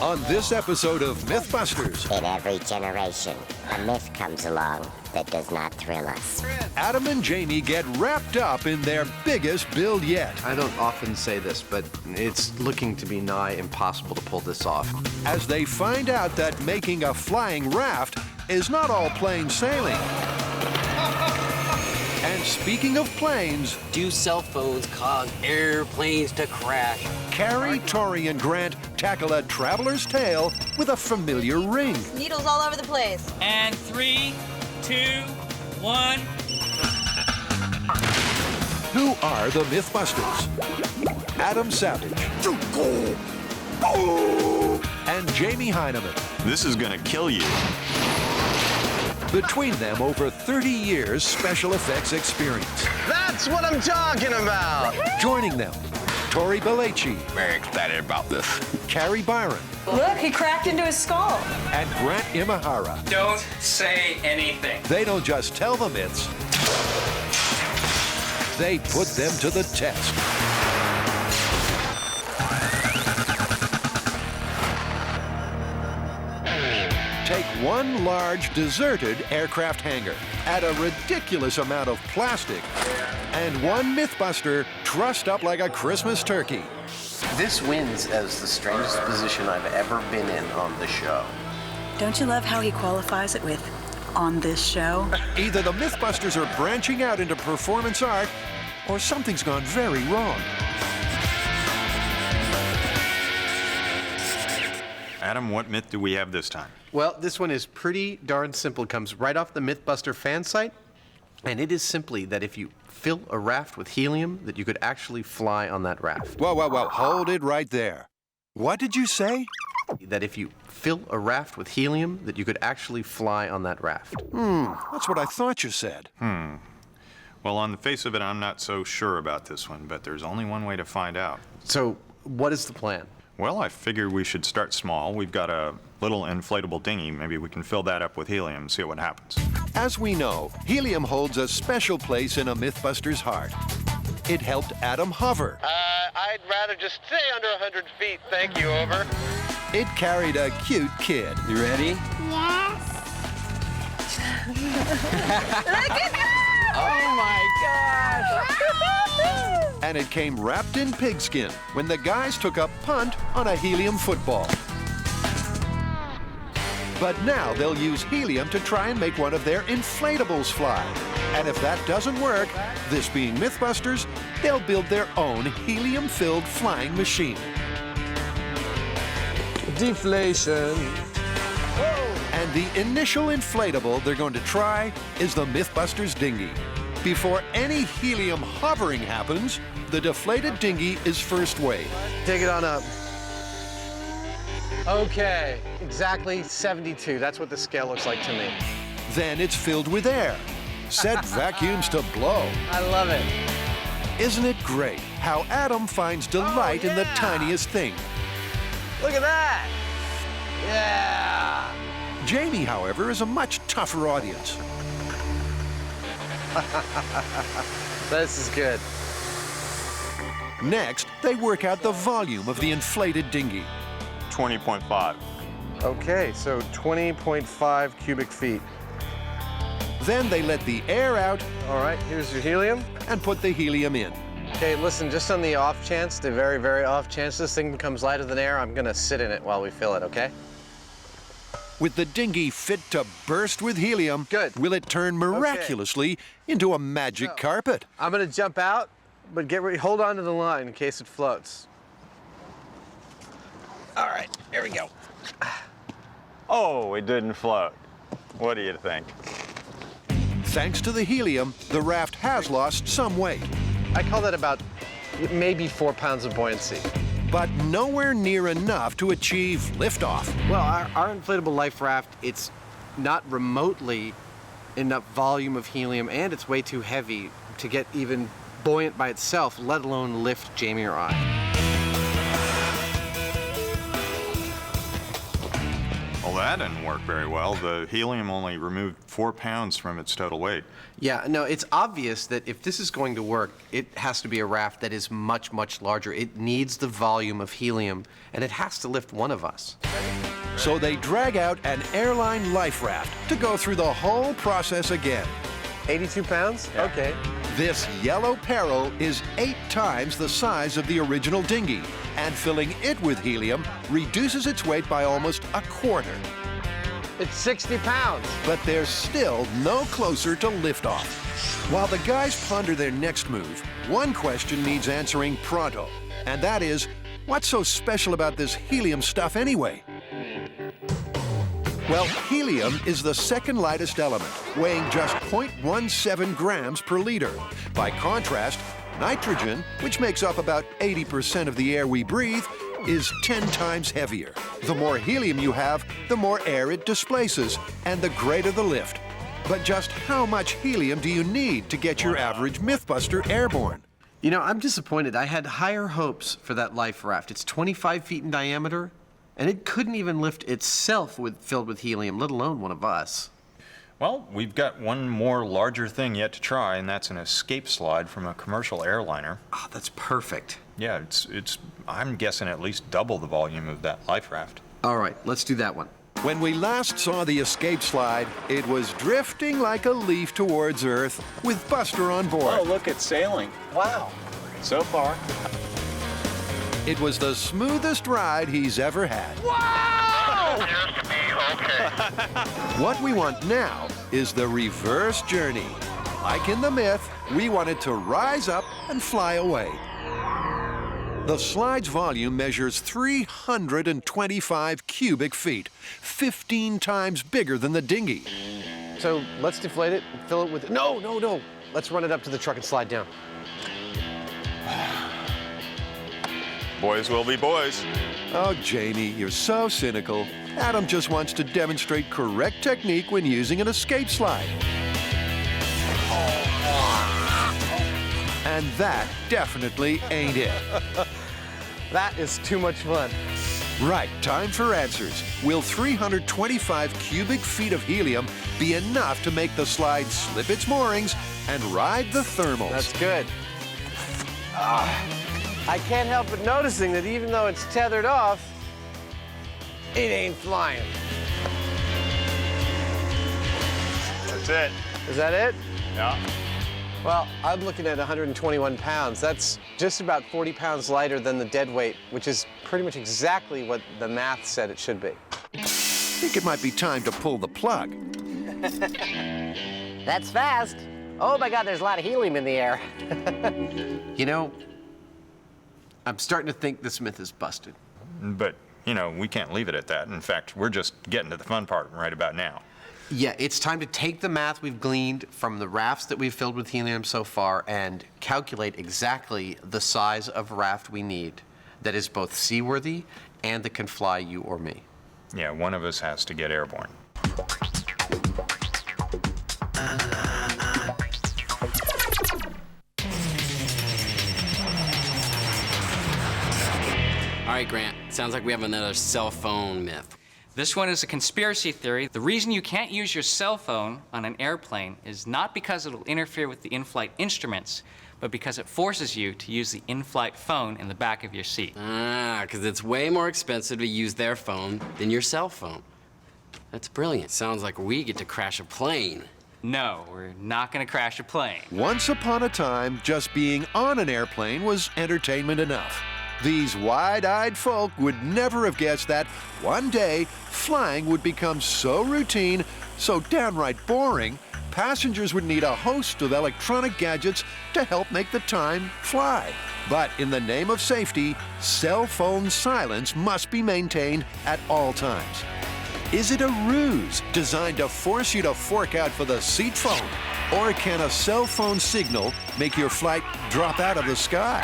On this episode of MythBusters, In every generation, a myth comes along that does not thrill us. Adam and Jamie get wrapped up in their biggest build yet I don't often say this, but it's looking to be nigh impossible to pull this off. as they find out that making a flying raft is not all plain sailing. And speaking of planes, Do cell phones cause airplanes to crash? Carrie, Tori, and Grant tackle a traveler's tale with a familiar ring. Needles all over the place. And 3, 2, 1. Who are the MythBusters? Adam Savage and Jamie Heineman. This is gonna kill you. Between them, over 30 years special effects experience. That's what I'm talking about! Joining them, Tori Belleci, Very excited about this. Carrie Byron, Look, he cracked into his skull. and Grant Imahara. Don't say anything. They don't just tell the myths, they put them to the test. Take one large deserted aircraft hangar, add a ridiculous amount of plastic, and one MythBuster trussed up like a Christmas turkey. This wins as the strangest position I've ever been in on the show. Don't you love how he qualifies it with on this show? Either the MythBusters are branching out into performance art, or something's gone very wrong. Adam, what myth do we have this time? Well, this one is pretty darn simple. It comes right off the MythBuster fan site. And it is simply that if you fill a raft with helium, that you could actually fly on that raft. Whoa, whoa, whoa, hold it right there. What did you say? That if you fill a raft with helium, that you could actually fly on that raft. That's what I thought you said. Well, on the face of it, I'm not so sure about this one, but there's only one way to find out. So, what is the plan? Well, I figured we should start small. We've got a little inflatable dinghy. Maybe we can fill that up with helium and see what happens. As we know, helium holds a special place in a MythBuster's heart. It helped Adam hover. I'd rather just stay under 100 feet, thank you, over. It carried a cute kid. You ready? Oh my gosh! And it came wrapped in pigskin when the guys took a punt on a helium football. But now they'll use helium to try and make one of their inflatables fly. And if that doesn't work, this being MythBusters, they'll build their own helium-filled flying machine. Deflation. And the initial inflatable they're going to try is the MythBusters dinghy. Before any helium hovering happens, the deflated dinghy is first wave. Take it on up. Okay, exactly 72. That's what the scale looks like to me. Then it's filled with air. Set vacuums to blow. I love it. Isn't it great how Adam finds delight in the tiniest thing? Look at that. Yeah. Jamie, however, is a much tougher audience. This is good. Next, they work out the volume of the inflated dinghy. 20.5. Okay, so 20.5 cubic feet. Then they let the air out All right, here's your helium. and put the helium in. Okay, listen, just on the off chance, the very, very off chance this thing becomes lighter than air, I'm gonna sit in it while we fill it, okay? With the dinghy fit to burst with helium, Good. will it turn miraculously into a magic carpet? I'm gonna jump out, but get ready, hold on to the line in case it floats. All right, here we go. Oh, it didn't float. What do you think? Thanks to the helium, the raft has lost some weight, I call that about maybe 4 pounds of buoyancy. but nowhere near enough to achieve liftoff. Well, our inflatable life raft, it's not remotely enough volume of helium, and it's way too heavy to get even buoyant by itself, let alone lift Jamie or I. Well, Well, that didn't work very well. The helium only removed 4 pounds from its total weight. Yeah, no, it's obvious that if this is going to work, it has to be a raft that is much, much larger. It needs the volume of helium, and it has to lift one of us. So they drag out an airline life raft to go through the whole process again. 82 pounds? Yeah. Okay. This yellow peril is 8 times the size of the original dinghy, and filling it with helium reduces its weight by almost a quarter. It's 60 pounds. But they're still no closer to liftoff. While the guys ponder their next move, one question needs answering pronto, and that is, what's so special about this helium stuff anyway? Well, helium is the second lightest element, weighing just 0.17 grams per liter. By contrast, nitrogen, which makes up about 80% of the air we breathe, is 10 times heavier. The more helium you have, the more air it displaces, and the greater the lift. But just how much helium do you need to get your average MythBuster airborne? You know, I'm disappointed. I had higher hopes for that life raft. It's 25 feet in diameter, and it couldn't even lift itself filled with helium, let alone one of us. Well, we've got one more larger thing yet to try, and that's an escape slide from a commercial airliner. Oh, that's perfect. Yeah, it's I'm guessing at least double the volume of that life raft. All right, let's do that one. When we last saw the escape slide, it was drifting like a leaf towards Earth with Buster on board. Oh, look, it's sailing. Wow. So far. It was the smoothest ride he's ever had. Wow! Appears to be okay. What we want now is the reverse journey. Like in the myth, we wanted to rise up and fly away. The slide's volume measures 325 cubic feet, 15 times bigger than the dinghy. So let's deflate it and fill it with... No. Let's run it up to the truck and slide down. Boys will be boys. Oh, Jamie, you're so cynical. Adam just wants to demonstrate correct technique when using an escape slide. And that definitely ain't it. That is too much fun. Right, time for answers. Will 325 cubic feet of helium be enough to make the slide slip its moorings and ride the thermals? That's good. I can't help but noticing that even though it's tethered off, it ain't flying. That's it. Is that it? Yeah. Well, I'm looking at 121 pounds. That's just about 40 pounds lighter than the dead weight, which is pretty much exactly what the math said it should be. I think it might be time to pull the plug. That's fast. Oh my God, there's a lot of helium in the air. You know, I'm starting to think this myth is busted. But, you know, we can't leave it at that. In fact, we're just getting to the fun part right about now. Yeah, it's time to take the math we've gleaned from the rafts that we've filled with helium so far and calculate exactly the size of raft we need that is both seaworthy and that can fly you or me. Yeah, one of us has to get airborne. All right, Grant. Sounds like we have another cell phone myth. This one is a conspiracy theory. The reason you can't use your cell phone on an airplane is not because it'll interfere with the in-flight instruments, but because it forces you to use the in-flight phone in the back of your seat. Ah, because it's way more expensive to use their phone than your cell phone. That's brilliant. Sounds like we get to crash a plane. No, we're not gonna crash a plane. Once upon a time, just being on an airplane was entertainment enough. These wide-eyed folk would never have guessed that one day flying would become so routine, so downright boring, passengers would need a host of electronic gadgets to help make the time fly. But in the name of safety, cell phone silence must be maintained at all times. Is it a ruse designed to force you to fork out for the seat phone? Or can a cell phone signal make your flight drop out of the sky?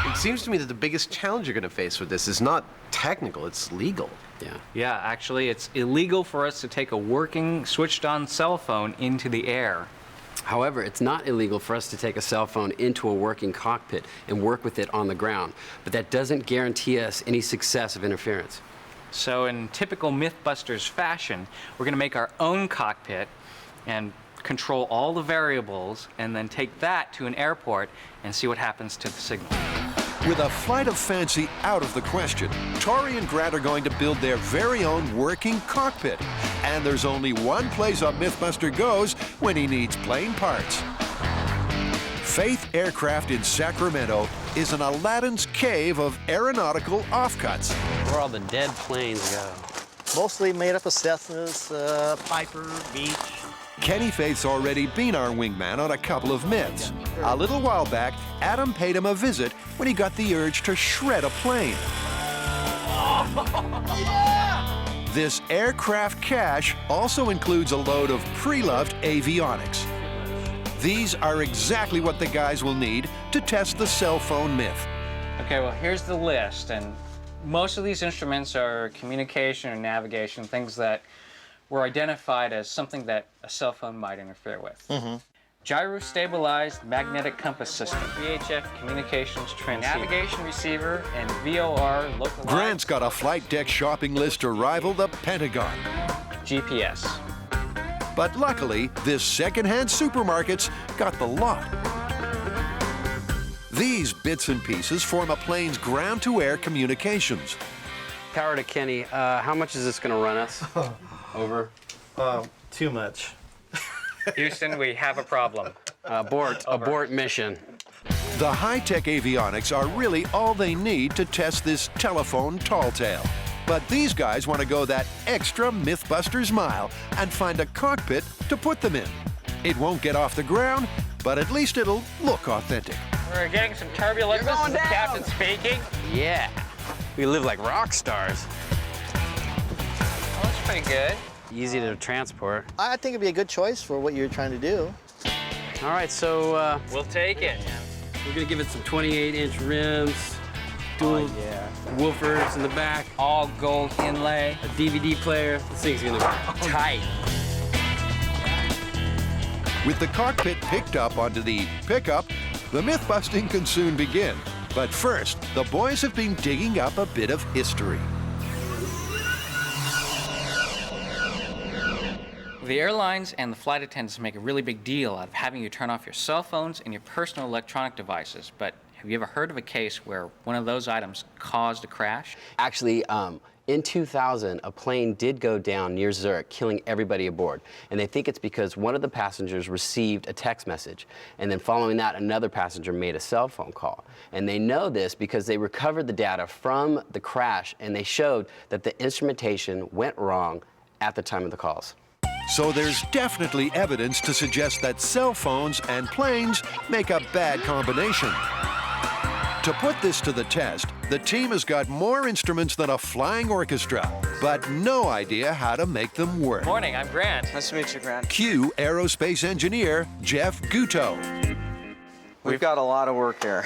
It seems to me that the biggest challenge you're going to face with this is not technical, it's legal. Yeah. Yeah, actually, it's illegal for us to take a working, switched-on cell phone into the air. However, it's not illegal for us to take a cell phone into a working cockpit and work with it on the ground. But that doesn't guarantee us any success of interference. So in typical MythBusters fashion, we're going to make our own cockpit and control all the variables, and then take that to an airport and see what happens to the signal. With a flight of fancy out of the question, Tori and Grant are going to build their very own working cockpit. And there's only one place a Mythbuster goes when he needs plane parts. Faith Aircraft in Sacramento is an Aladdin's cave of aeronautical offcuts. Where all the dead planes go. Mostly made up of Cessnas, Piper, Beech. Kenny Faith's already been our wingman on a couple of myths. A little while back, Adam paid him a visit when he got the urge to shred a plane. This aircraft cache also includes a load of pre-loved avionics. These are exactly what the guys will need to test the cell phone myth. Okay, well, here's the list, and most of these instruments are communication and navigation, things that were identified as something that a cell phone might interfere with. Gyro-stabilized magnetic compass system, VHF communications transceiver, navigation receiver, and VOR localized... Grant's got a flight deck shopping list to rival the Pentagon. GPS. But luckily, this second-hand supermarket's got the lot. These bits and pieces form a plane's ground-to-air communications. Power to Kenny, how much is this going to run us? Over? Too much. Houston, we have a problem. Abort mission. The high-tech avionics are really all they need to test this telephone tall tale. But these guys want to go that extra MythBusters mile and find a cockpit to put them in. It won't get off the ground, but at least it'll look authentic. We're getting some turbulence. This is the captain speaking. Yeah. We live like rock stars. Oh, that's pretty good. Easy to transport. I think it'd be a good choice for what you're trying to do. All right, so We'll take it. we're gonna give it some 28-inch rims, dual woofers in the back, All gold inlay. a DVD player. This thing's gonna be tight. With the cockpit picked up onto the pickup, the myth-busting can soon begin. But first, the boys have been digging up a bit of history. The airlines and the flight attendants make a really big deal out of having you turn off your cell phones and your personal electronic devices. But have you ever heard of a case where one of those items caused a crash? Actually, in 2000, a plane did go down near Zurich, killing everybody aboard. And they think it's because one of the passengers received a text message. And then following that, another passenger made a cell phone call. And they know this because they recovered the data from the crash, and they showed that the instrumentation went wrong at the time of the calls. So there's definitely evidence to suggest that cell phones and planes make a bad combination. To put this to the test, the team has got more instruments than a flying orchestra, but no idea how to make them work. Morning, I'm Grant. Nice to meet you, Grant. Cue aerospace engineer Jeff Guto. We've got a lot of work here.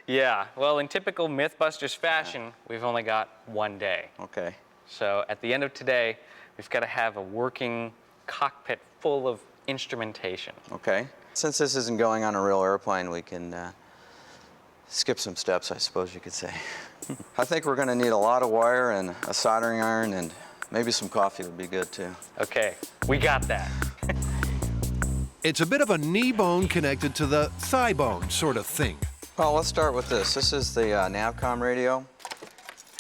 Yeah, well, in typical MythBusters fashion, we've only got one day. Okay. So at the end of today, we've got to have a working cockpit full of instrumentation. Okay. Since this isn't going on a real airplane, we can skip some steps, I suppose you could say. I think we're going to need a lot of wire and a soldering iron, and maybe some coffee would be good too. Okay, we got that. It's a bit of a knee bone connected to the thigh bone sort of thing. Well, let's start with this. This is the Navcom radio,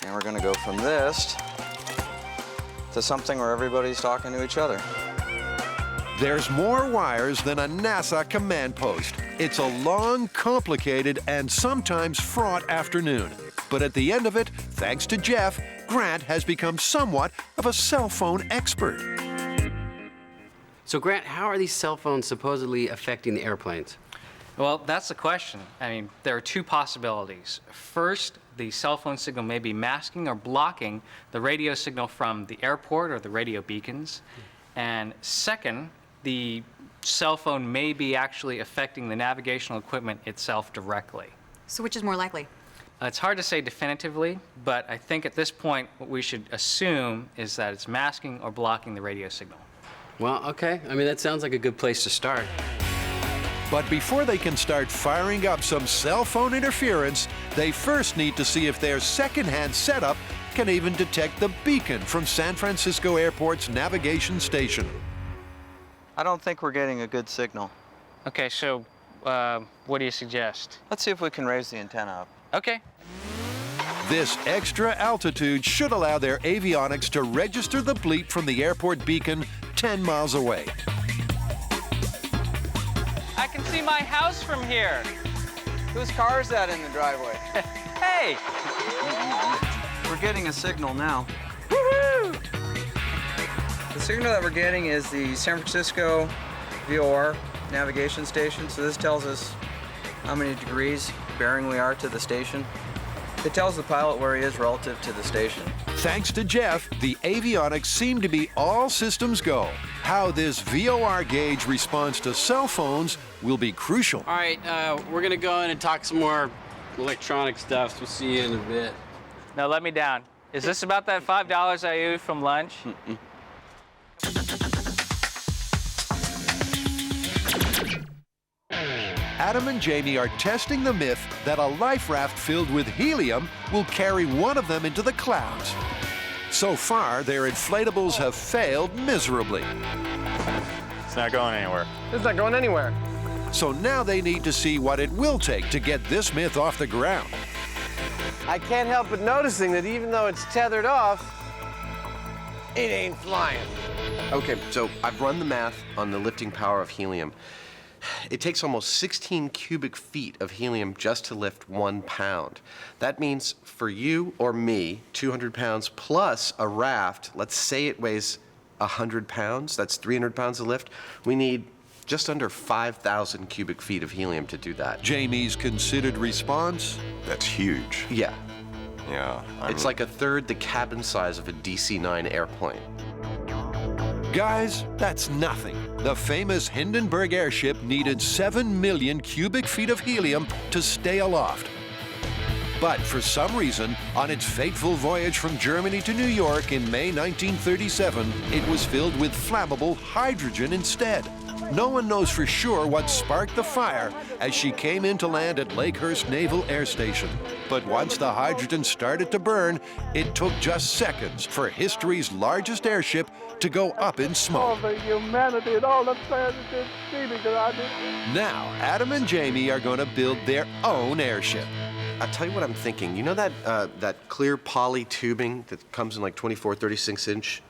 and we're going to go from this to something where everybody's talking to each other. There's more wires than a NASA command post. It's a long, complicated, and sometimes fraught afternoon. But at the end of it, thanks to Jeff, Grant has become somewhat of a cell phone expert. So Grant, how are these cell phones supposedly affecting the airplanes? Well, that's the question. I mean, there are two possibilities. First, the cell phone signal may be masking or blocking the radio signal from the airport or the radio beacons. And second, the cell phone may be actually affecting the navigational equipment itself directly. So which is more likely? It's hard to say definitively, but I think at this point what we should assume is that it's masking or blocking the radio signal. Well, okay. I mean, that sounds like a good place to start. But before they can start firing up some cell phone interference, they first need to see if their second-hand setup can even detect the beacon from San Francisco Airport's navigation station. I don't think we're getting a good signal. Okay, so what do you suggest? Let's see if we can raise the antenna up. Okay. This extra altitude should allow their avionics to register the bleep from the airport beacon 10 miles away. I can see my house from here. Whose car is that in the driveway? Hey! We're getting a signal now. Woohoo! The signal that we're getting is the San Francisco VOR navigation station. So this tells us how many degrees bearing we are to the station. It tells the pilot where he is relative to the station. Thanks to Jeff, the avionics seem to be all systems go. How this VOR gauge responds to cell phones will be crucial. All right, we're gonna go in and talk some more electronic stuff. So we'll see you in a bit. Now let me down. Is this about that $5 I owed from lunch? Adam and Jamie are testing the myth that a life raft filled with helium will carry one of them into the clouds. So far, their inflatables have failed miserably. It's not going anywhere. It's not going anywhere. So now they need to see what it will take to get this myth off the ground. I can't help but noticing that even though it's tethered off, it ain't flying. Okay, so I've run the math on the lifting power of helium. It takes almost 16 cubic feet of helium just to lift 1 pound. That means for you or me, 200 pounds plus a raft, let's say it weighs 100 pounds, that's 300 pounds of lift, we need just under 5,000 cubic feet of helium to do that. Jamie's considered response? That's huge. Yeah. Yeah. It's like a third the cabin size of a DC-9 airplane. Guys, that's nothing. The famous Hindenburg airship needed 7 million cubic feet of helium to stay aloft. But for some reason, on its fateful voyage from Germany to New York in May 1937, it was filled with flammable hydrogen instead. No one knows for sure what sparked the fire as she came in to land at Lakehurst Naval Air Station. But once the hydrogen started to burn, it took just seconds for history's largest airship to go up in smoke. All the humanity and all the tragedy that I did. Now, Adam and Jamie are going to build their own airship. I'll tell you what I'm thinking. You know that clear poly tubing that comes in like 24, 36-inch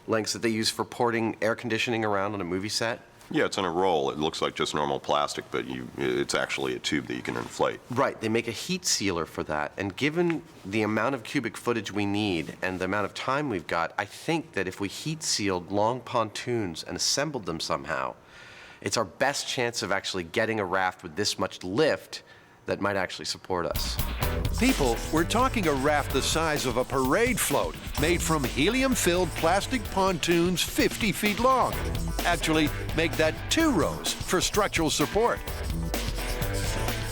lengths that they use for porting air conditioning around on a movie set? Yeah, it's in a roll. It looks like just normal plastic, but it's actually a tube that you can inflate. Right, they make a heat sealer for that. And given the amount of cubic footage we need and the amount of time we've got, I think that if we heat sealed long pontoons and assembled them somehow, it's our best chance of actually getting a raft with this much lift that might actually support us. People, we're talking a raft the size of a parade float, made from helium-filled plastic pontoons 50 feet long. Actually, make that 2 rows for structural support.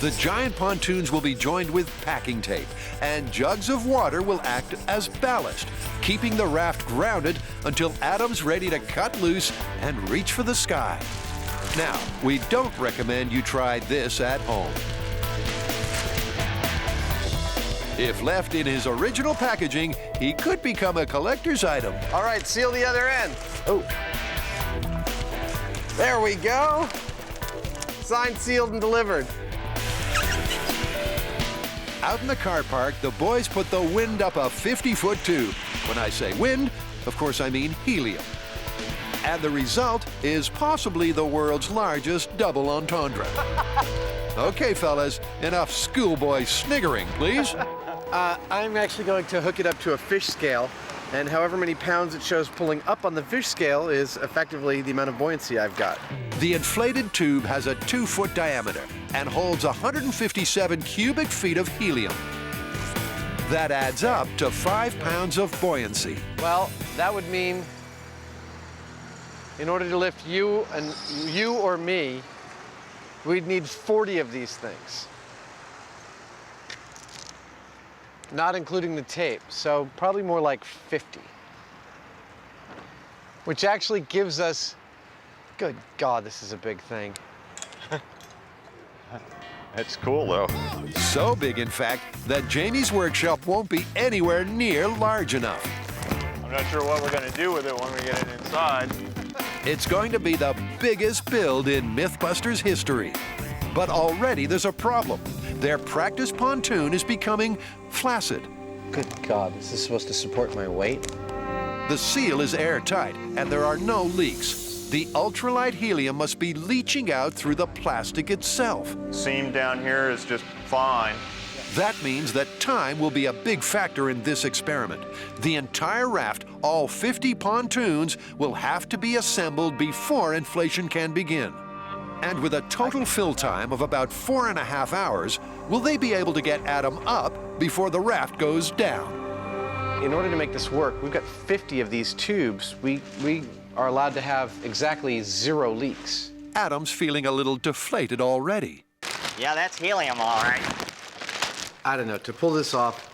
The giant pontoons will be joined with packing tape, and jugs of water will act as ballast, keeping the raft grounded until Adam's ready to cut loose and reach for the sky. Now, we don't recommend you try this at home. If left in his original packaging, he could become a collector's item. All right, seal the other end. Oh. There we go. Signed, sealed, and delivered. Out in the car park, the boys put the wind up a 50-foot tube. When I say wind, of course I mean helium. And the result is possibly the world's largest double entendre. Okay, fellas, enough schoolboy sniggering, please. I'm actually going to hook it up to a fish scale, and however many pounds it shows pulling up on the fish scale is effectively the amount of buoyancy I've got. The inflated tube has a 2-foot diameter and holds 157 cubic feet of helium. That adds up to 5 pounds of buoyancy. Well, that would mean in order to lift you or me, we'd need 40 of these things. Not including the tape, so probably more like 50. Which actually gives us, good God, this is a big thing. It's cool, though. So big, in fact, that Jamie's workshop won't be anywhere near large enough. I'm not sure what we're going to do with it when we get it inside. It's going to be the biggest build in MythBusters history. But already there's a problem. Their practice pontoon is becoming flaccid. Good God, is this supposed to support my weight? The seal is airtight, and there are no leaks. The ultralight helium must be leaching out through the plastic itself. Seam down here is just fine. That means that time will be a big factor in this experiment. The entire raft, all 50 pontoons, will have to be assembled before inflation can begin. And with a total fill time of about 4.5 hours, will they be able to get Adam up before the raft goes down? In order to make this work, we've got 50 of these tubes. We are allowed to have exactly 0 leaks. Adam's feeling a little deflated already. Yeah, that's helium, all right. I don't know, to pull this off,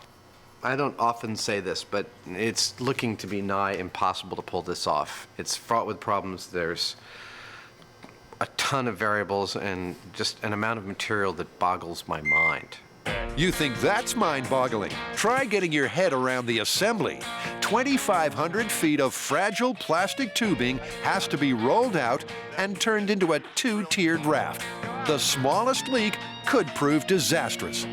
I don't often say this, but it's looking to be nigh impossible to pull this off. It's fraught with problems. There's a ton of variables and just an amount of material that boggles my mind. You think that's mind-boggling? Try getting your head around the assembly. 2,500 feet of fragile plastic tubing has to be rolled out and turned into a 2-tiered raft. The smallest leak could prove disastrous.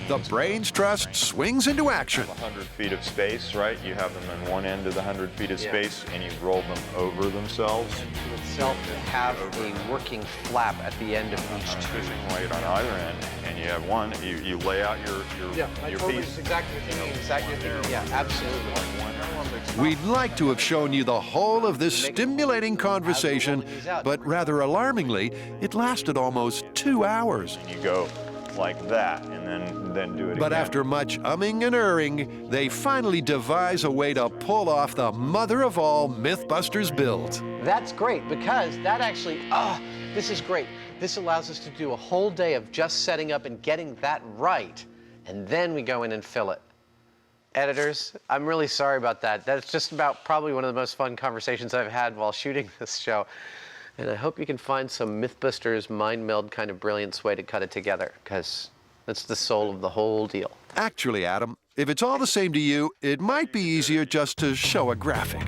The Brains Trust swings into action. 100 feet of space, right? You have them in one end of the 100 feet of space, and you roll them over themselves. Itself to have a working flap at the end of each tube. Fishing weight on either end, and you have one. You lay out your piece. Exactly what you mean. Exactly. Yeah, absolutely. We'd like to have shown you the whole of this stimulating conversation, but rather alarmingly, it lasted almost 2 hours. You go like that, and then do it But again. after much umming and erring, they finally devise a way to pull off the mother of all MythBusters builds. That's great, because that actually, this is great. This allows us to do a whole day of just setting up and getting that right, and then we go in and fill it. Editors, I'm really sorry about that. That's just about probably one of the most fun conversations I've had while shooting this show. And I hope you can find some MythBusters mind meld kind of brilliance way to cut it together, because that's the soul of the whole deal. Actually, Adam, if it's all the same to you, it might be easier just to show a graphic.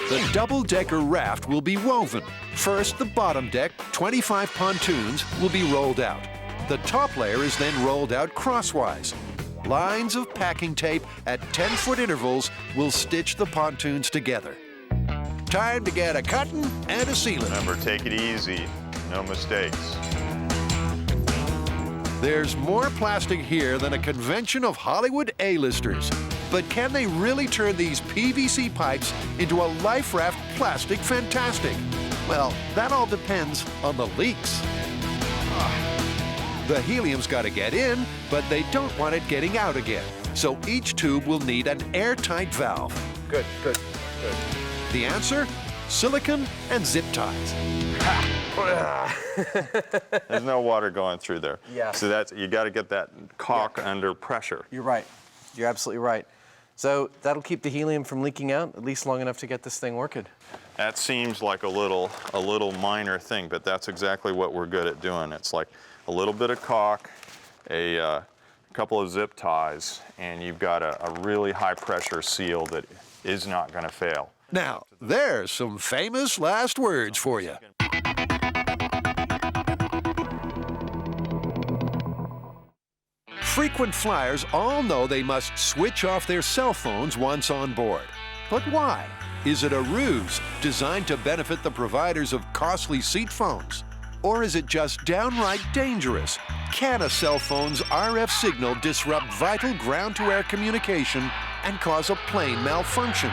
The double-decker raft will be woven. First, the bottom deck, 25 pontoons, will be rolled out. The top layer is then rolled out crosswise. Lines of packing tape at 10-foot intervals will stitch the pontoons together. Time to get a cutting and a sealing. Remember, take it easy. No mistakes. There's more plastic here than a convention of Hollywood A-listers. But can they really turn these PVC pipes into a life raft plastic fantastic? Well, that all depends on the leaks. The helium's got to get in, but they don't want it getting out again. So each tube will need an airtight valve. Good. The answer? Silicon and zip ties. There's no water going through there. Yeah. So you got to get that caulk under pressure. You're right. You're absolutely right. So that'll keep the helium from leaking out, at least long enough to get this thing working. That seems like a little minor thing, but that's exactly what we're good at doing. It's like a little bit of caulk, a couple of zip ties, and you've got a really high pressure seal that is not going to fail. Now, there's some famous last words for you. Frequent flyers all know they must switch off their cell phones once on board. But why? Is it a ruse designed to benefit the providers of costly seat phones? Or is it just downright dangerous? Can a cell phone's RF signal disrupt vital ground-to-air communication and cause a plane malfunction?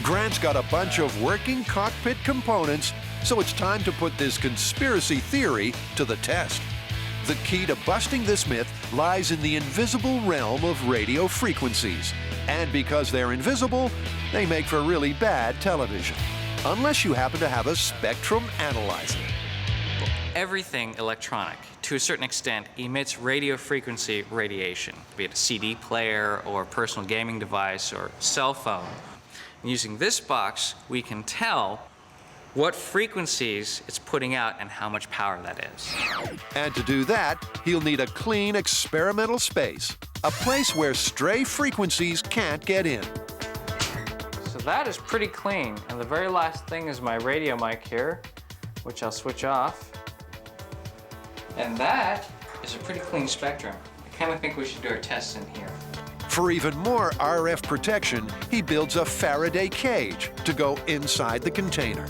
Grant's got a bunch of working cockpit components, so it's time to put this conspiracy theory to the test. The key to busting this myth lies in the invisible realm of radio frequencies. And because they're invisible, they make for really bad television. Unless you happen to have a spectrum analyzer. Everything electronic, to a certain extent, emits radio frequency radiation, be it a CD player or personal gaming device or cell phone. And using this box, we can tell what frequencies it's putting out and how much power that is. And to do that, he'll need a clean experimental space, a place where stray frequencies can't get in. So that is pretty clean. And the very last thing is my radio mic here, which I'll switch off. And that is a pretty clean spectrum. I kind of think we should do our tests in here. For even more RF protection, he builds a Faraday cage to go inside the container.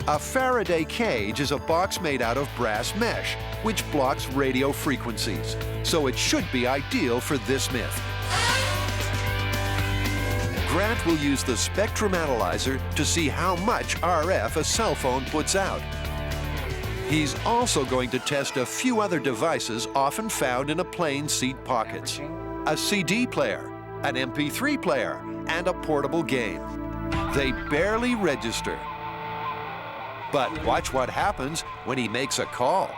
A Faraday cage is a box made out of brass mesh, which blocks radio frequencies. So it should be ideal for this myth. Grant will use the spectrum analyzer to see how much RF a cell phone puts out. He's also going to test a few other devices often found in a plane seat pockets. A CD player, an MP3 player, and a portable game. They barely register. But watch what happens when he makes a call.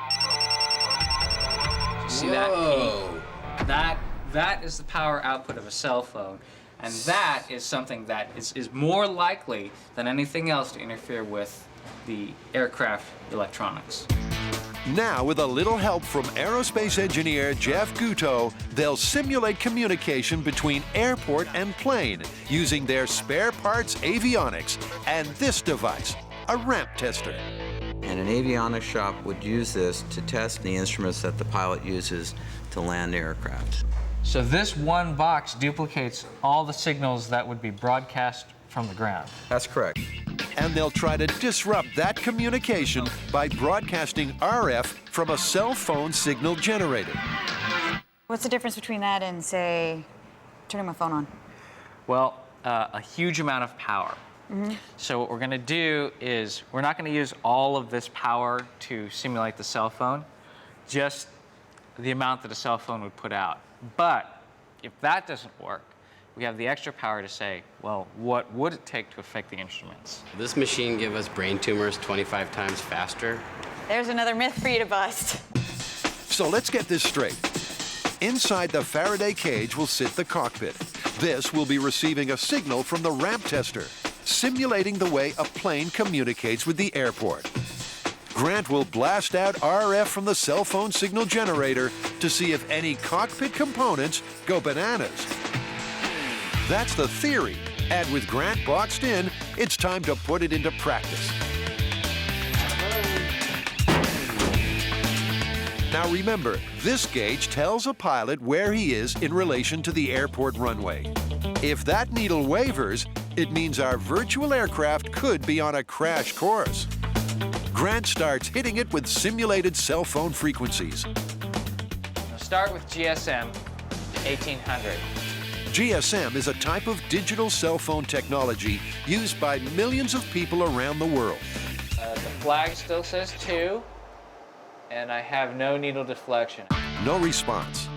See that peak? That is the power output of a cell phone. And that is something that is more likely than anything else to interfere with the aircraft electronics. Now, with a little help from aerospace engineer Jeff Guto, they'll simulate communication between airport and plane using their spare parts avionics and this device, a ramp tester. And an avionics shop would use this to test the instruments that the pilot uses to land the aircraft. So this one box duplicates all the signals that would be broadcast from the ground. That's correct. And they'll try to disrupt that communication by broadcasting RF from a cell phone signal generator. What's the difference between that and, say, turning my phone on? Well, a huge amount of power. So what we're going to do is we're not going to use all of this power to simulate the cell phone, just the amount that a cell phone would put out. But if that doesn't work, we have the extra power to say, well, what would it take to affect the instruments? Will this machine give us brain tumors 25 times faster? There's another myth for you to bust. So let's get this straight. Inside the Faraday cage will sit the cockpit. This will be receiving a signal from the ramp tester, simulating the way a plane communicates with the airport. Grant will blast out RF from the cell phone signal generator to see if any cockpit components go bananas. That's the theory, and with Grant boxed in, it's time to put it into practice. Now remember, this gauge tells a pilot where he is in relation to the airport runway. If that needle wavers, it means our virtual aircraft could be on a crash course. Grant starts hitting it with simulated cell phone frequencies. We'll start with GSM 1800. GSM is a type of digital cell phone technology used by millions of people around the world. The flag still says 2, and I have no needle deflection. No response.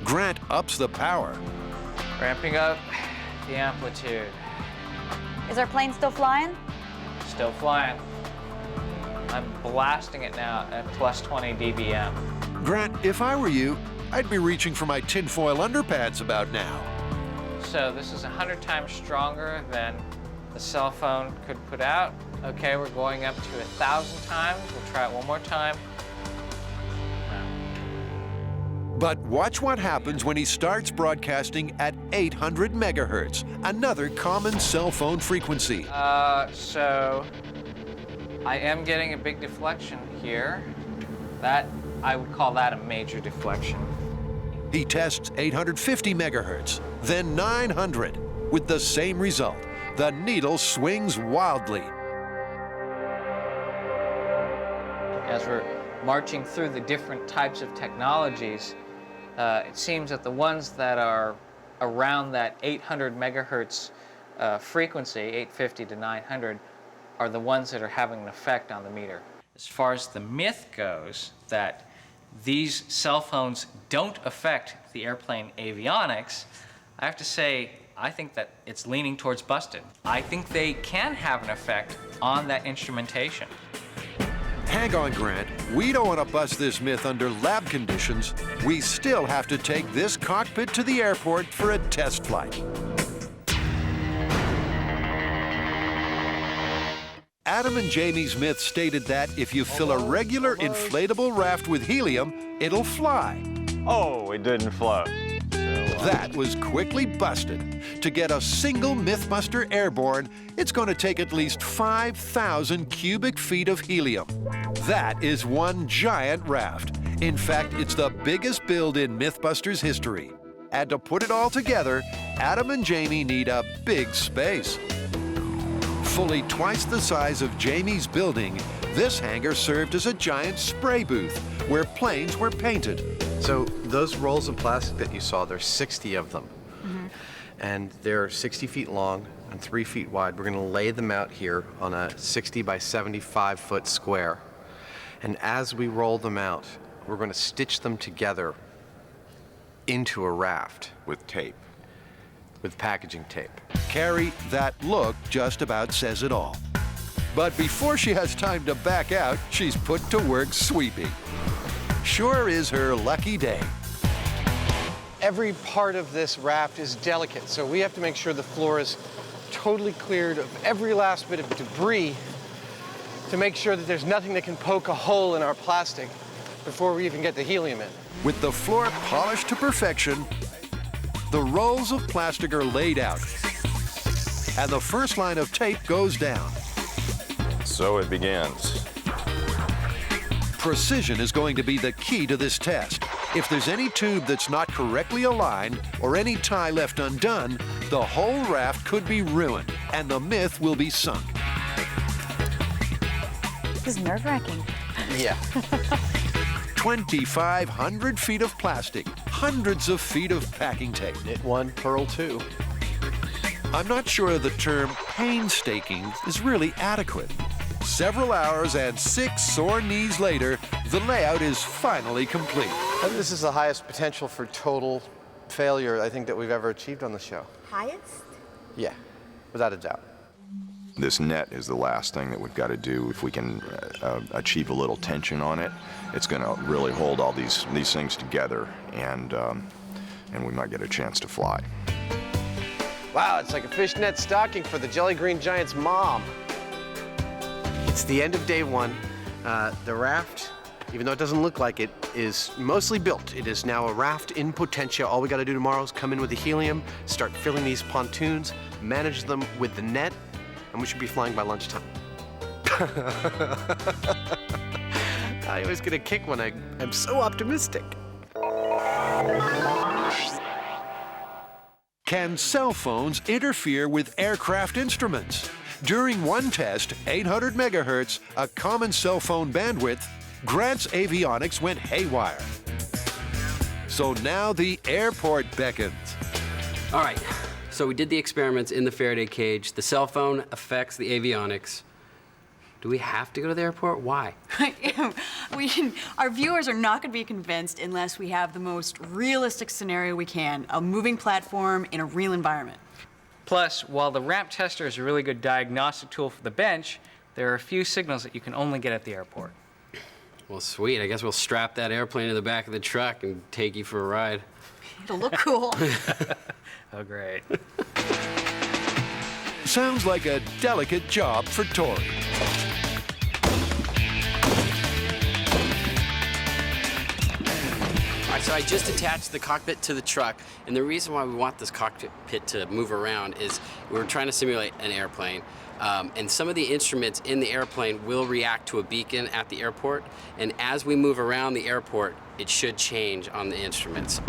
Grant ups the power. Ramping up the amplitude. Is our plane still flying? Still flying. I'm blasting it now at plus 20 dBm. Grant, if I were you, I'd be reaching for my tinfoil underpants about now. So this is 100 times stronger than the cell phone could put out. Okay, we're going up to 1,000 times. We'll try it one more time. But watch what happens when he starts broadcasting at 800 megahertz, another common cell phone frequency. So I am getting a big deflection here. I would call that a major deflection. He tests 850 megahertz, then 900, with the same result. The needle swings wildly. As we're marching through the different types of technologies, it seems that the ones that are around that 800 megahertz frequency, 850 to 900, are the ones that are having an effect on the meter. As far as the myth goes, that these cell phones don't affect the airplane avionics, I have to say, I think that it's leaning towards busted. I think they can have an effect on that instrumentation. Hang on, Grant. We don't want to bust this myth under lab conditions. We still have to take this cockpit to the airport for a test flight. Adam and Jamie's myth stated that if you fill a regular inflatable raft with helium, it'll fly. Oh, it didn't float. That was quickly busted. To get a single MythBuster airborne, it's going to take at least 5,000 cubic feet of helium. That is one giant raft. In fact, it's the biggest build in MythBusters history. And to put it all together, Adam and Jamie need a big space. Fully twice the size of Jamie's building, this hangar served as a giant spray booth where planes were painted. So those rolls of plastic that you saw, there's 60 of them. And they're 60 feet long and 3 feet wide. We're going to lay them out here on a 60 by 75 foot square. And as we roll them out, we're going to stitch them together into a raft. With tape. With packaging tape. Carrie, that look just about says it all. But before she has time to back out, she's put to work sweeping. Sure is her lucky day. Every part of this raft is delicate, so we have to make sure the floor is totally cleared of every last bit of debris to make sure that there's nothing that can poke a hole in our plastic before we even get the helium in. With the floor polished to perfection, the rolls of plastic are laid out, and the first line of tape goes down. So it begins. Precision is going to be the key to this test. If there's any tube that's not correctly aligned or any tie left undone, the whole raft could be ruined and the myth will be sunk. This is nerve-wracking. Yeah. 2,500 feet of plastic, hundreds of feet of packing tape. Knit one, purl two. I'm not sure the term painstaking is really adequate. Several hours and 6 sore knees later, the layout is finally complete. I think this is the highest potential for total failure I think that we've ever achieved on the show. Highest? Yeah, without a doubt. This net is the last thing that we've got to do. If we can achieve a little tension on it, it's going to really hold all these things together, and we might get a chance to fly. Wow, it's like a fishnet stocking for the Jelly Green Giant's mom. It's the end of day one. The raft, even though it doesn't look like it, is mostly built. It is now a raft in potentia. All we got to do tomorrow is come in with the helium, start filling these pontoons, manage them with the net, and we should be flying by lunchtime. I always get a kick when I'm so optimistic. Can cell phones interfere with aircraft instruments? During one test, 800 megahertz, a common cell phone bandwidth, Grant's avionics went haywire. So now the airport beckons. All right, so we did the experiments in the Faraday cage. The cell phone affects the avionics. Do we have to go to the airport? Why? Our viewers are not going to be convinced unless we have the most realistic scenario we can, a moving platform in a real environment. Plus, while the ramp tester is a really good diagnostic tool for the bench, there are a few signals that you can only get at the airport. Well, sweet. I guess we'll strap that airplane to the back of the truck and take you for a ride. It'll look cool. Oh, great. Sounds like a delicate job for Tori. All right, so I just attached the cockpit to the truck, and the reason why we want this cockpit to move around is we're trying to simulate an airplane, and some of the instruments in the airplane will react to a beacon at the airport, and as we move around the airport, it should change on the instruments.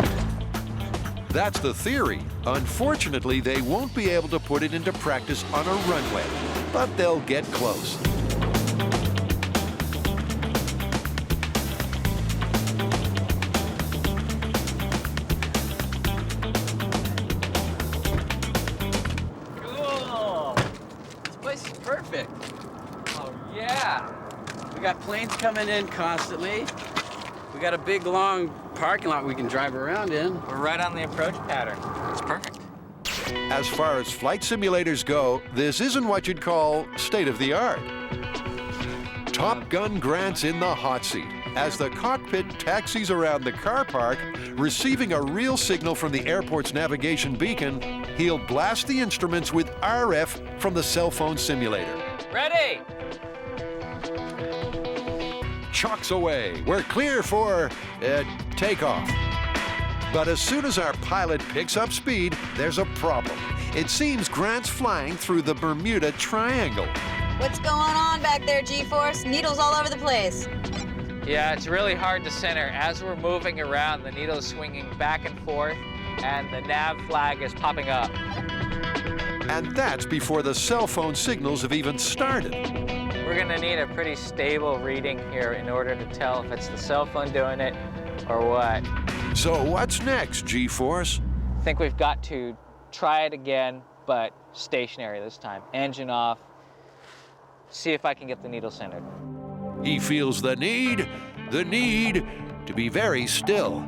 That's the theory. Unfortunately, they won't be able to put it into practice on a runway, but they'll get close. Cool! This place is perfect. Oh, yeah. We got planes coming in constantly. We got a big, long parking lot we can drive around in. We're right on the approach pattern. It's perfect. As far as flight simulators go, this isn't what you'd call state-of-the-art. Top Gun Grant's in the hot seat as the cockpit taxis around the car park, receiving a real signal from the airport's navigation beacon. He'll blast the instruments with RF from the cell phone simulator. Ready, chucks away. We're clear for takeoff. But as soon as our pilot picks up speed, there's a problem. It seems Grant's flying through the Bermuda Triangle. What's going on back there, G-Force? Needles all over the place. Yeah, it's really hard to center. As we're moving around, the needle's swinging back and forth, and the nav flag is popping up. And that's before the cell phone signals have even started. We're gonna need a pretty stable reading here in order to tell if it's the cell phone doing it or what. So what's next, G-Force? I think we've got to try it again, but stationary this time. Engine off. See if I can get the needle centered. He feels the need to be very still.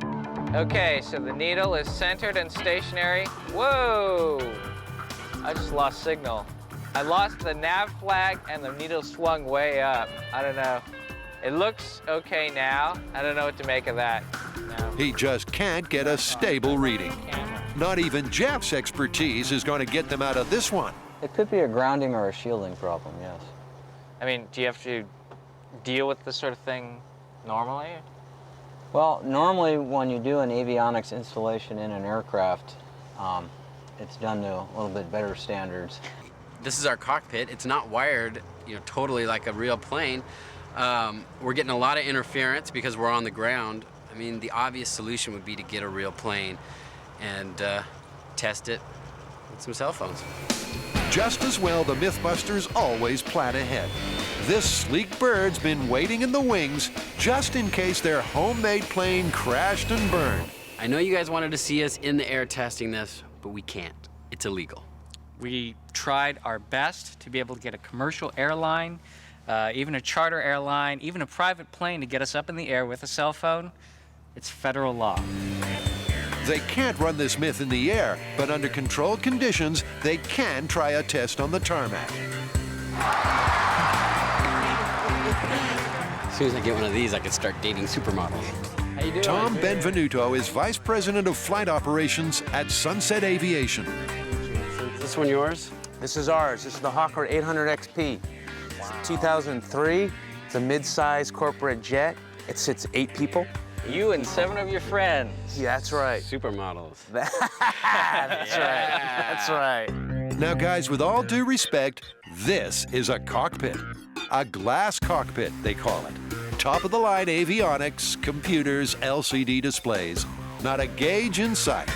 Okay, so the needle is centered and stationary. Whoa! I just lost signal. I lost the nav flag and the needle swung way up. I don't know. It looks okay now. I don't know what to make of that. No. He just can't get a stable reading. Not even Jeff's expertise is going to get them out of this one. It could be a grounding or a shielding problem, yes. I mean, do you have to deal with this sort of thing normally? Well, normally when you do an avionics installation in an aircraft, it's done to a little bit better standards. This is our cockpit. It's not wired, totally like a real plane. We're getting a lot of interference because we're on the ground. I mean, the obvious solution would be to get a real plane and test it with some cell phones. Just as well, the MythBusters always plan ahead. This sleek bird's been waiting in the wings just in case their homemade plane crashed and burned. I know you guys wanted to see us in the air testing this, but we can't. It's illegal. We tried our best to be able to get a commercial airline, even a charter airline, even a private plane to get us up in the air with a cell phone. It's federal law. They can't run this myth in the air, but under controlled conditions, they can try a test on the tarmac. As soon as I get one of these, I can start dating supermodels. How you doing? Tom Benvenuto is Vice President of Flight Operations at Sunset Aviation. Is this one yours? This is ours. This is the Hawker 800 XP. Wow. It's 2003. It's a mid-size corporate jet. It sits 8 people. You and 7 of your friends. Yeah, that's right. Supermodels. That's right. That's right. Now, guys, with all due respect, this is a cockpit. A glass cockpit, they call it. Top-of-the-line avionics, computers, LCD displays. Not a gauge in sight.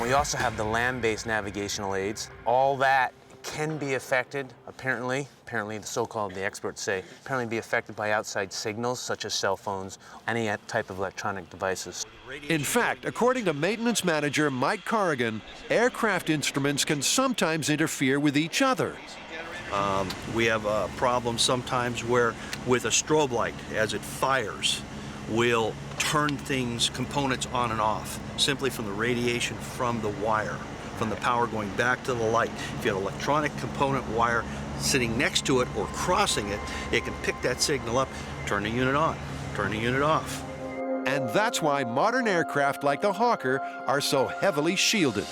We also have the land-based navigational aids. All that can be affected, apparently the so-called, the experts say, apparently be affected by outside signals, such as cell phones, any type of electronic devices. In fact, according to maintenance manager Mike Corrigan, aircraft instruments can sometimes interfere with each other. We have a problem sometimes where with a strobe light, as it fires, we'll turn components on and off, simply from the radiation from the wire, from the power going back to the light. If you have an electronic component wire sitting next to it or crossing it, it can pick that signal up, turn the unit on, turn the unit off. And that's why modern aircraft like the Hawker are so heavily shielded.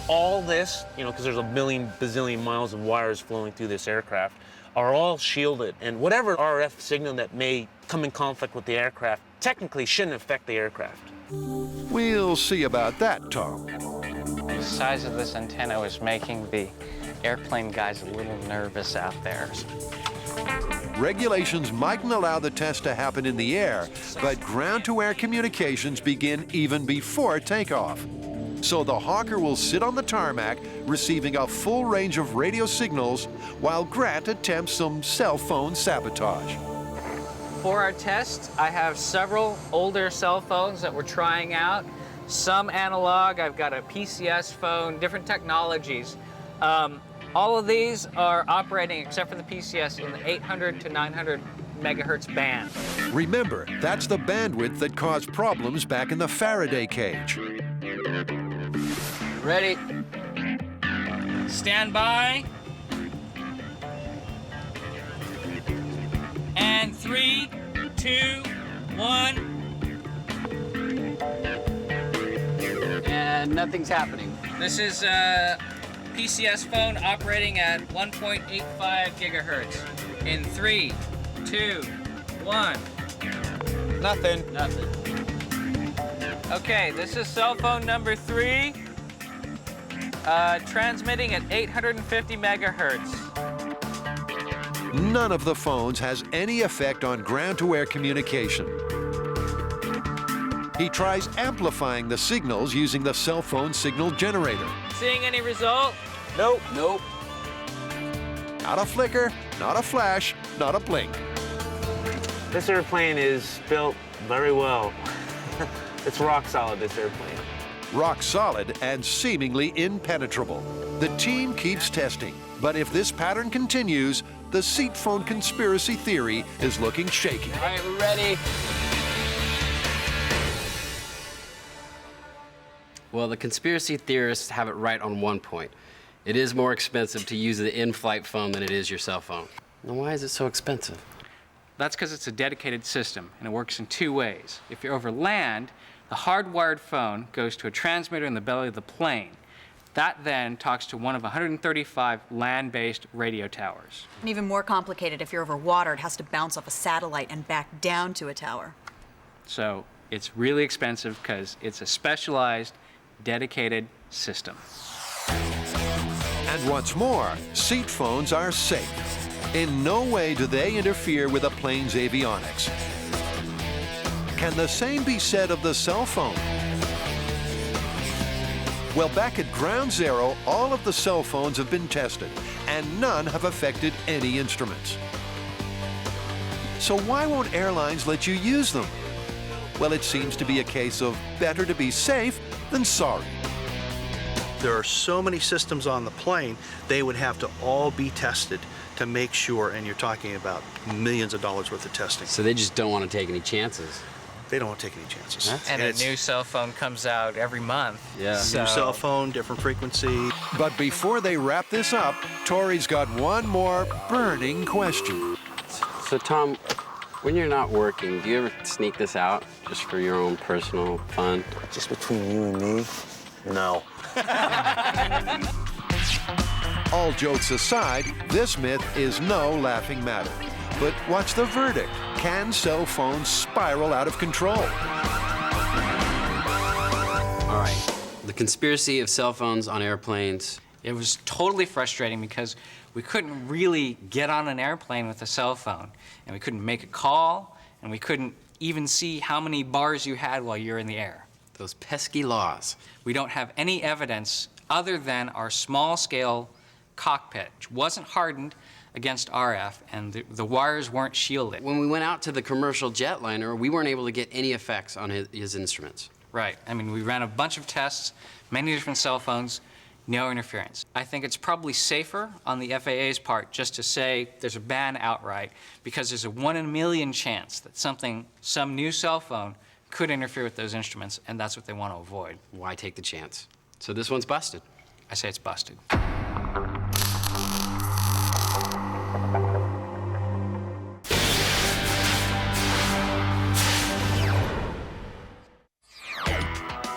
All this, because there's a bazillion miles of wires flowing through this aircraft, are all shielded. And whatever RF signal that may come in conflict with the aircraft technically shouldn't affect the aircraft. We'll see about that, Tom. The size of this antenna was making the airplane guys a little nervous out there. Regulations mightn't allow the test to happen in the air, but ground-to-air communications begin even before takeoff. So the Hawker will sit on the tarmac, receiving a full range of radio signals, while Grant attempts some cell phone sabotage. For our test, I have several older cell phones that we're trying out. Some analog, I've got a PCS phone, different technologies. All of these are operating, except for the PCS, in the 800 to 900 megahertz band. Remember, that's the bandwidth that caused problems back in the Faraday cage. Ready? Stand by. And 3, 2, 1. And nothing's happening. This is a PCS phone operating at 1.85 gigahertz. In 3, 2, 1. Nothing. Nothing. Okay, this is cell phone number 3. Transmitting at 850 megahertz. None of the phones has any effect on ground-to-air communication. He tries amplifying the signals using the cell phone signal generator. Seeing any result? Nope. Nope. Not a flicker, not a flash, not a blink. This airplane is built very well. It's rock solid, this airplane. Rock solid and seemingly impenetrable. The team keeps testing, but if this pattern continues, the seat phone conspiracy theory is looking shaky. All right, we're ready. Well, the conspiracy theorists have it right on one point. It is more expensive to use the in-flight phone than it is your cell phone. Now, why is it so expensive? That's because it's a dedicated system, and it works in 2 ways. If you're over land, the hardwired phone goes to a transmitter in the belly of the plane. That then talks to one of 135 land-based radio towers. And even more complicated, if you're over water, it has to bounce off a satellite and back down to a tower. So it's really expensive because it's a specialized, dedicated system. And what's more, seat phones are safe. In no way do they interfere with a plane's avionics. Can the same be said of the cell phone? Well, back at Ground Zero, all of the cell phones have been tested, and none have affected any instruments. So why won't airlines let you use them? Well, it seems to be a case of better to be safe than sorry. There are so many systems on the plane, they would have to all be tested to make sure, and you're talking about millions of dollars worth of testing. So they just don't want to take any chances. They don't want to take any chances. And a new cell phone comes out every month. Yeah. New cell phone, different frequency. But before they wrap this up, Tori's got one more burning question. So, Tom, when you're not working, do you ever sneak this out just for your own personal fun? Just between you and me? No. All jokes aside, this myth is no laughing matter. But what's the verdict? Can cell phones spiral out of control? All right. The conspiracy of cell phones on airplanes. It was totally frustrating because we couldn't really get on an airplane with a cell phone, and we couldn't make a call, and we couldn't even see how many bars you had while you're in the air. Those pesky laws. We don't have any evidence other than our small-scale cockpit, which wasn't hardened against RF, and the wires weren't shielded. When we went out to the commercial jetliner, we weren't able to get any effects on his instruments. Right. I mean, we ran a bunch of tests, many different cell phones, no interference. I think it's probably safer on the FAA's part just to say there's a ban outright, because there's a 1 in a million chance that some new cell phone could interfere with those instruments, and that's what they want to avoid. Why take the chance? So this one's busted. I say it's busted.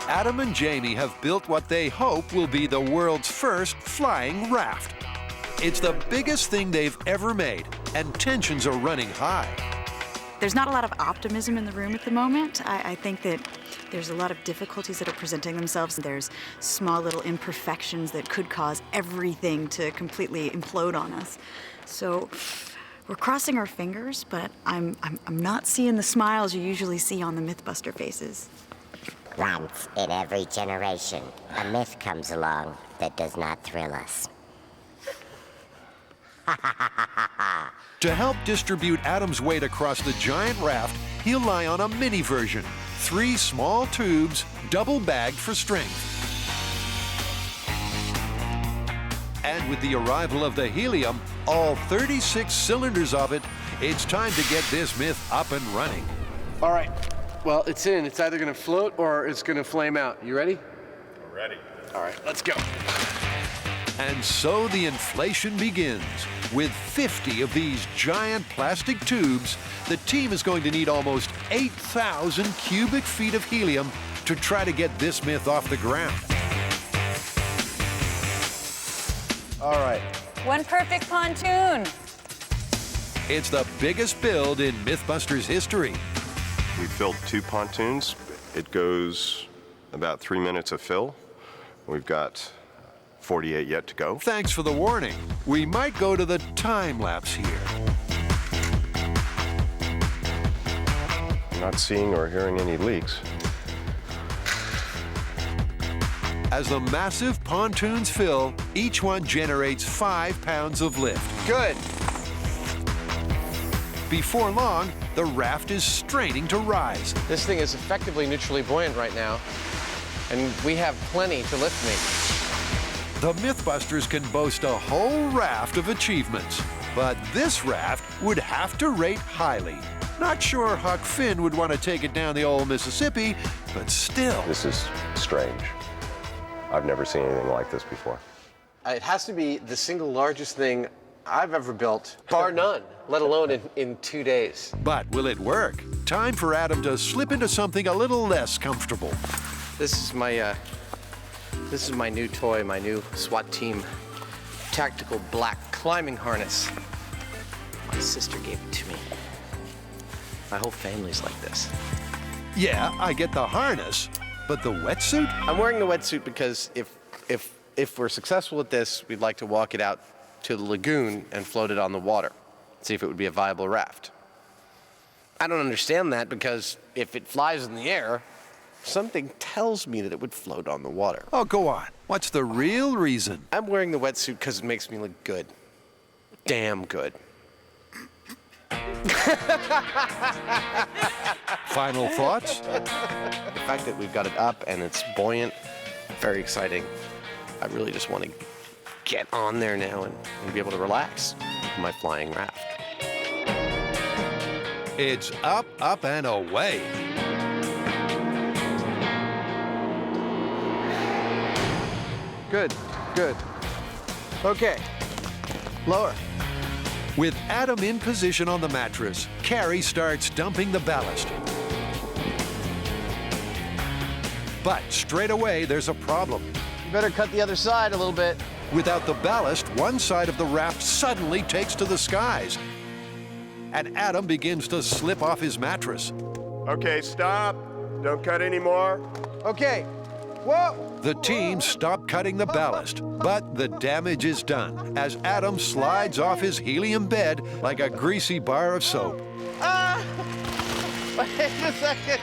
Adam and Jamie have built what they hope will be the world's first flying raft. It's the biggest thing they've ever made, and tensions are running high. There's not a lot of optimism in the room at the moment. I think that there's a lot of difficulties that are presenting themselves. There's small little imperfections that could cause everything to completely implode on us. So we're crossing our fingers, but I'm not seeing the smiles you usually see on the MythBuster faces. Once in every generation, a myth comes along that does not thrill us. To help distribute Adam's weight across the giant raft, he'll lie on a mini version. 3 small tubes, double bagged for strength. And with the arrival of the helium, all 36 cylinders of it, it's time to get this myth up and running. All right. Well, it's in. It's either going to float or it's going to flame out. You ready? We're ready. All right, let's go. And so the inflation begins. With 50 of these giant plastic tubes, the team is going to need almost 8,000 cubic feet of helium to try to get this myth off the ground. All right. One perfect pontoon. It's the biggest build in MythBusters history. We filled 2 pontoons. It goes about 3 minutes of fill. We've got 48 yet to go. Thanks for the warning. We might go to the time lapse here. I'm not seeing or hearing any leaks. As the massive pontoons fill, each one generates 5 pounds of lift. Good. Before long, the raft is straining to rise. This thing is effectively neutrally buoyant right now, and we have plenty to lift me. The MythBusters can boast a whole raft of achievements, but this raft would have to rate highly. Not sure Huck Finn would want to take it down the old Mississippi, but still. This is strange. I've never seen anything like this before. It has to be the single largest thing I've ever built, bar none, let alone in 2 days. But will it work? Time for Adam to slip into something a little less comfortable. This is my new toy, my new SWAT team tactical black climbing harness. My sister gave it to me. My whole family's like this. Yeah, I get the harness, but the wetsuit? I'm wearing the wetsuit because if we're successful at this, we'd like to walk it out to the lagoon and float it on the water, see if it would be a viable raft. I don't understand that because if it flies in the air, something tells me that it would float on the water. Oh, go on. What's the real reason? I'm wearing the wetsuit because it makes me look good. Damn good. Final thoughts? The fact that we've got it up and it's buoyant, very exciting. I really just want to get on there now and be able to relax with my flying raft. It's up, up, and away. Good, good. Okay, lower. With Adam in position on the mattress, Carrie starts dumping the ballast. But straight away, there's a problem. You better cut the other side a little bit. Without the ballast, one side of the raft suddenly takes to the skies. And Adam begins to slip off his mattress. Okay, stop. Don't cut anymore. Okay. Whoa! The team stop cutting the ballast, but the damage is done as Adam slides off his helium bed like a greasy bar of soap. Wait a second.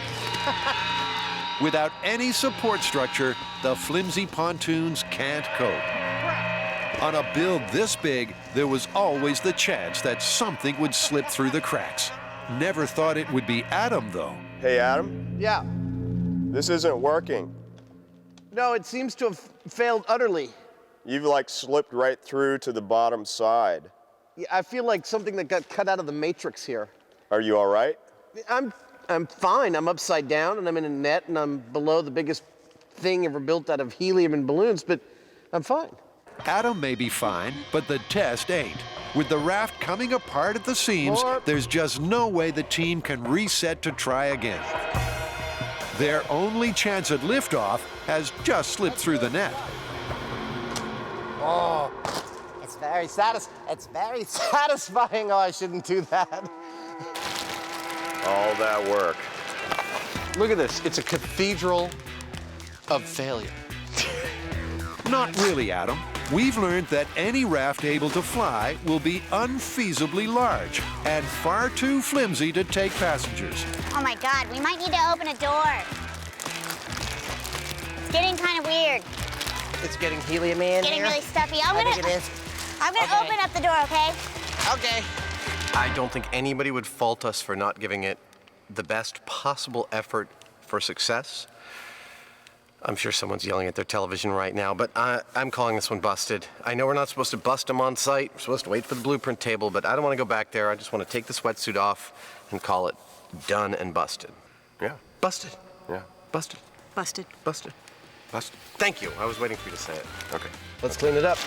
Without any support structure, the flimsy pontoons can't cope. On a build this big, there was always the chance that something would slip through the cracks. Never thought it would be Adam, though. Hey, Adam? Yeah. This isn't working. No, it seems to have failed utterly. You've like slipped right through to the bottom side. Yeah, I feel like something that got cut out of the matrix here. Are you all right? I'm fine. I'm upside down and I'm in a net and I'm below the biggest thing ever built out of helium and balloons, but I'm fine. Adam may be fine, but the test ain't. With the raft coming apart at the seams, there's just no way the team can reset to try again. Their only chance at liftoff has just slipped through the net. Oh, it's very satisfying. Oh, I shouldn't do that. All that work. Look at this. It's a cathedral of failure. Not really, Adam. We've learned that any raft able to fly will be unfeasibly large and far too flimsy to take passengers. Oh my God, we might need to open a door. It's getting kind of weird. It's getting helium in It's getting here. really stuffy. I think it is. I'm gonna open up the door, okay? Okay. I don't think anybody would fault us for not giving it the best possible effort for success. I'm sure someone's yelling at their television right now, but I'm calling this one busted. I know we're not supposed to bust them on site. We're supposed to wait for the blueprint table, but I don't want to go back there. I just want to take the sweatsuit off and call it done and busted. Yeah. Busted. Yeah. Busted. Busted. Busted. Busted. Thank you. I was waiting for you to say it. Okay. Let's clean it up.